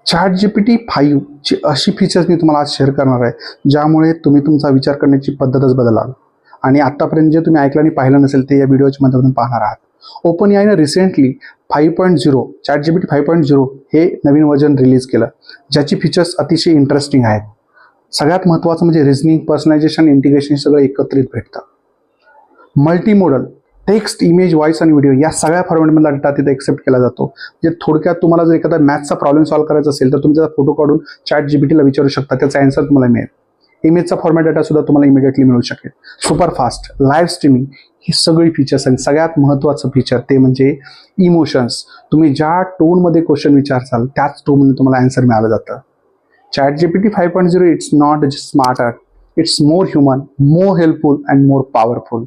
ChatGPT 5 ची अशी features मी तुम्हाला आज शेअर करणार आहे ज्यामुळे तुम्ही तुमचा विचार करण्याची पद्धतच बदलाल आणि आतापर्यंत जे तुम्ही ऐकलं आणि पाहिलं नसेल ते या व्हिडिओच्या माध्यमातून पाहणार आहात. OpenAI रिसेंटली 5.0 ChatGPT 5.0 हे नवीन व्हर्जन रिलीज केलं ज्याची फीचर्स अतिशय इंटरेस्टिंग आहेत. सगळ्यात महत्त्वाचं म्हणजे रिझनिंग, पर्सनलायझेशन, इंटिग्रेशन सगळं एकत्रित भेटतं. मल्टीमोडल टेक्स्ट, इमेज, व्हॉइस आणि व्हिडिओ या सगळ्या फॉर्मॅटमधला डेटा तिथे एक्सेप्ट केला जातो. म्हणजे थोडक्यात तुम्हाला जर एखादा मॅथ्सचा प्रॉब्लेम सॉल्व्ह करायचा असेल तर तुम्ही त्याचा फोटो काढून ChatGPTला विचारू शकता, त्याचा आन्सर तुम्हाला मिळेल. इमेजचा फॉर्मॅट डेटा सुद्धा तुम्हाला इमिडिएटली मिळू शकेल. सुपर फास्ट लाईव्ह स्ट्रीमिंग ही सगळी फीचर्स आणि सगळ्यात महत्त्वाचं फीचर ते म्हणजे इमोशन्स. तुम्ही ज्या टोनमध्ये क्वेश्चन विचारसाल त्याच टोनमध्ये तुम्हाला आन्सर मिळालं जातं. ChatGPT 5.0 it's not just smarter, it's more human, more helpful and more powerful.